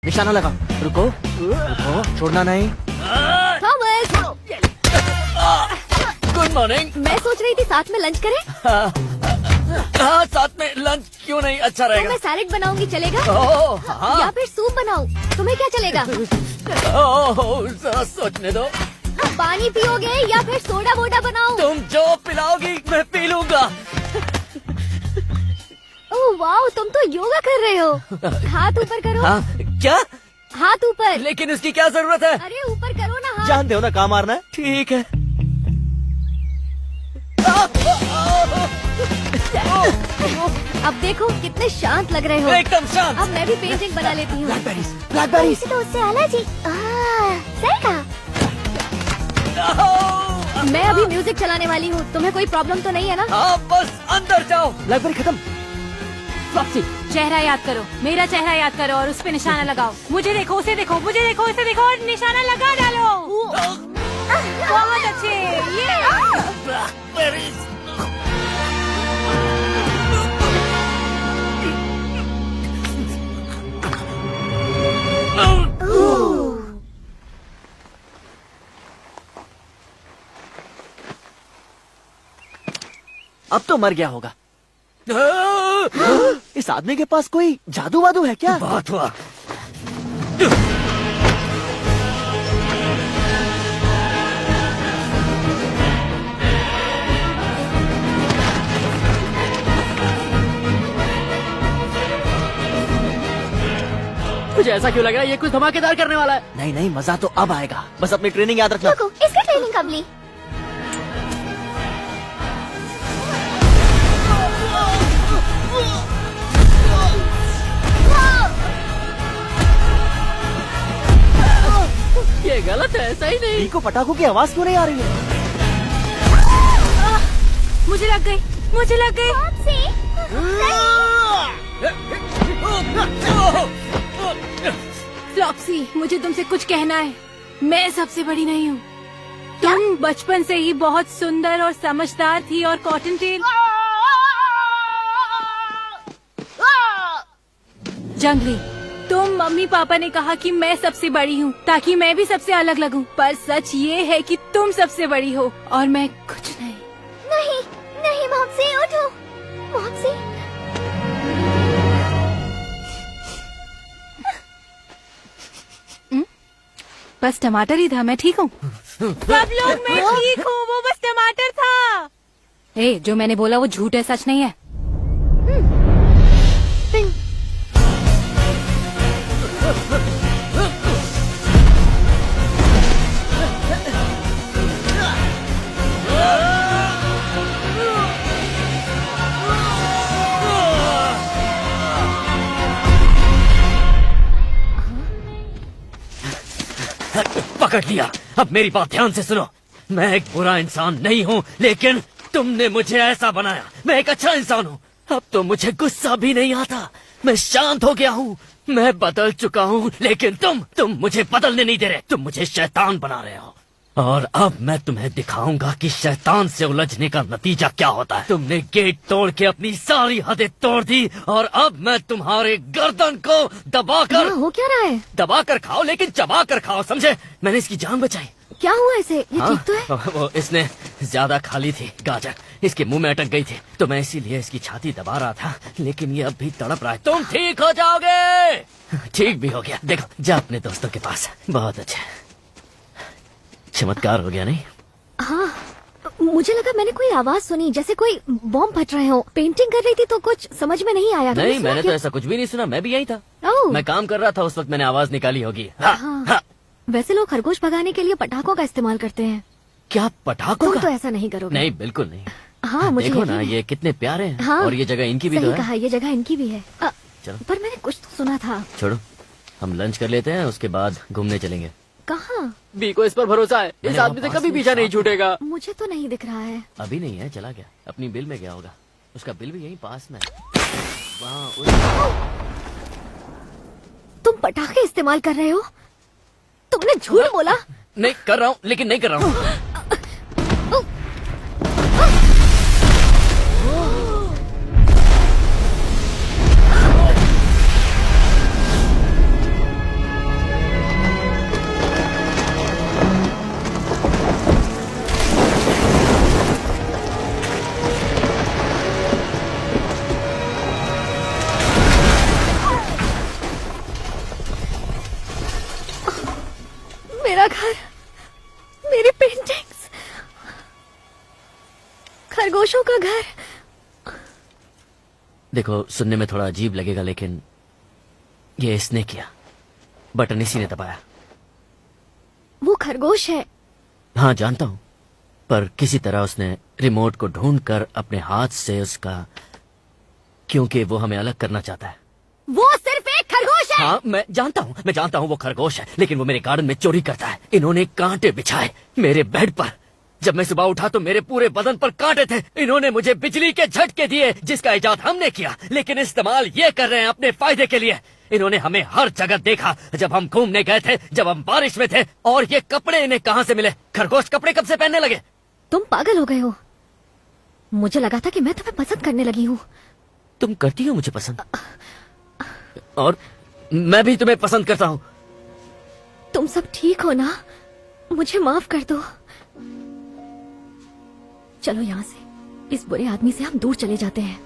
निशाना लगाओ। रुको रुको, छोड़ना नहीं। Thomas, good morning. मैं सोच रही थी साथ में लंच करें। हाँ, साथ में लंच क्यों नहीं, अच्छा तो रहेगा। मैं सैलेड बनाऊंगी, चलेगा? ओह, हाँ। या फिर सूप बनाऊं, तुम्हें क्या चलेगा? ओह, जरा सोचने दो। पानी पियोगे या फिर सोडा वोडा बनाऊं? तुम जो पिलाओगी मैं पी लूंगा। ओह वाह, तुम तो योगा कर रहे हो। हाथ ऊपर करो। हाँ, क्या? हाथ ऊपर। लेकिन इसकी क्या जरूरत है? अरे ऊपर करो ना हाथ। जानते हो ना कहाँ मारना है। ठीक है। अब देखो कितने शांत लग रहे हो। एकदम शांत। अब मैं भी पेंटिंग बना लेती हूँ। ब्लैकबेरीज। तो उससे एलर्जी। सही कहा। मैं अभी म्यूजिक चलाने वाली हूँ, तुम्हें कोई प्रॉब्लम तो नहीं है ना? हाँ, बस अंदर जाओ। ब्लैकबेरी खत्म। फ्लॉप्सी, चेहरा याद करो, मेरा चेहरा याद करो और उस पे निशाना लगाओ। मुझे देखो, उसे देखो, मुझे देखो, उसे देखो और निशाना लगा डालो। बहुत अच्छे। ये ब्लैकबेरीज। अब तो मर गया होगा। इस आदमी के पास कोई जादू वादू है क्या? बात हुआ। मुझे ऐसा क्यों लग रहा है ये कुछ धमाकेदार करने वाला है। नहीं नहीं, मजा तो अब आएगा। बस अपनी ट्रेनिंग याद रखना। रुको, इसकी ट्रेनिंग कब ली? ये गलत है, सही नहीं। को पटाखों की आवाज क्यों नहीं आ रही है? मुझे लग गई, मुझे लग गई। फ्लॉप्सी, मुझे तुमसे कुछ कहना है। मैं सबसे बड़ी नहीं हूँ। तुम बचपन से ही बहुत सुंदर और समझदार थी और कॉटन टेल जंगली। तुम मम्मी पापा ने कहा कि मैं सबसे बड़ी हूँ ताकि मैं भी सबसे अलग लगूं, पर सच ये है कि तुम सबसे बड़ी हो और मैं कुछ नहीं। नहीं नहीं मॉम्सी, उठो मॉम्सी। बस टमाटर ही था, मैं ठीक हूँ। सब लोग मैं ठीक हूँ, वो बस टमाटर था। ए, जो मैंने बोला वो झूठ है, सच नहीं है। पकड़ लिया। अब मेरी बात ध्यान से सुनो। मैं एक बुरा इंसान नहीं हूँ, लेकिन तुमने मुझे ऐसा बनाया। मैं एक अच्छा इंसान हूँ। अब तो मुझे गुस्सा भी नहीं आता। मैं शांत हो गया हूँ। मैं बदल चुका हूँ, लेकिन तुम मुझे बदलने नहीं दे रहे। तुम मुझे शैतान बना रहे हो। और अब मैं तुम्हें दिखाऊंगा कि शैतान से उलझने का नतीजा क्या होता है। तुमने गेट तोड़ के अपनी सारी हदें तोड़ दी और अब मैं तुम्हारे गर्दन को दबाकर हो क्या रहा है? दबाकर खाओ, लेकिन चबा कर खाओ, समझे? मैंने इसकी जान बचाई। क्या हुआ इसे? ये ठीक तो है? वो इसने ज्यादा खा ली थी गाजर, इसके मुंह में अटक गई थी, तो मैं इसीलिए इसकी छाती दबा रहा था, लेकिन ये अब भी तड़प रहा है। तुम ठीक हो जाओगे। ठीक भी हो गया। देखो, जा अपने दोस्तों के पास। बहुत अच्छा, चमत्कार हो गया नहीं? हाँ, मुझे लगा मैंने कोई आवाज सुनी, जैसे कोई बॉम्ब फट रहे हो। पेंटिंग कर रही थी तो कुछ समझ में नहीं आया। नहीं, मैंने तो ऐसा कुछ भी नहीं सुना। मैं भी यही था। ओह, मैं काम कर रहा था उस वक्त, मैंने आवाज निकाली होगी। हाँ। वैसे लोग खरगोश भगाने के लिए पटाखों का इस्तेमाल करते हैं। क्या पटाखों तुम का? तो ऐसा नहीं करोगे। नहीं, बिल्कुल नहीं। हाँ, मुझे देखो यकीन ना, है। ये कितने प्यारे हैं। हाँ, और ये जगह इनकी भी तो सही है। कहा, ये जगह इनकी भी है। चलो। पर मैंने कुछ तो सुना था। छोड़ो, हम लंच कर लेते हैं, उसके बाद घूमने चलेंगे। कहाँ? बी को इस पर भरोसा है। इस आदमी से कभी पीछा नहीं छूटेगा। मुझे तो नहीं दिख रहा है। अभी नहीं है, चला गया। अपनी बिल में गया होगा। उसका बिल भी यहीं पास में है। वहाँ तुम पटाखे इस्तेमाल कर रहे हो? तुमने झूठ बोला। नहीं कर रहा हूँ, लेकिन नहीं कर रहा हूँ। मेरा घर, मेरी पेंटिंग्स, खरगोशों का घर। देखो, सुनने में थोड़ा अजीब लगेगा, लेकिन ये इसने किया। बटन इसी ने दबाया। वो खरगोश है। हाँ, जानता हूं, पर किसी तरह उसने रिमोट को ढूंढकर अपने हाथ से उसका, क्योंकि वो हमें अलग करना चाहता है। वो सिर्फ एक खरगोश है। हाँ, मैं जानता हूँ वो खरगोश है, लेकिन वो मेरे गार्डन में चोरी करता है। इन्होंने कांटे बिछाए मेरे बेड पर। जब मैं सुबह उठा तो मेरे पूरे बदन पर कांटे थे। इन्होंने मुझे बिजली के झटके दिए, जिसका इजाद हमने किया, लेकिन इस्तेमाल ये कर रहे हैं अपने फायदे के लिए। इन्होंने हमें हर जगह देखा, जब हम घूमने गए थे, जब हम बारिश में थे। और ये कपड़े इन्हें कहाँ से मिले? खरगोश कपड़े कब से पहनने लगे? तुम पागल हो गए हो। मुझे लगा था कि मैं तुम्हें पसंद करने लगी हूँ। तुम करती हो मुझे पसंद, और मैं भी तुम्हें पसंद करता हूँ। तुम सब ठीक हो ना? मुझे माफ कर दो। चलो यहाँ से, इस बुरे आदमी से हम दूर चले जाते हैं।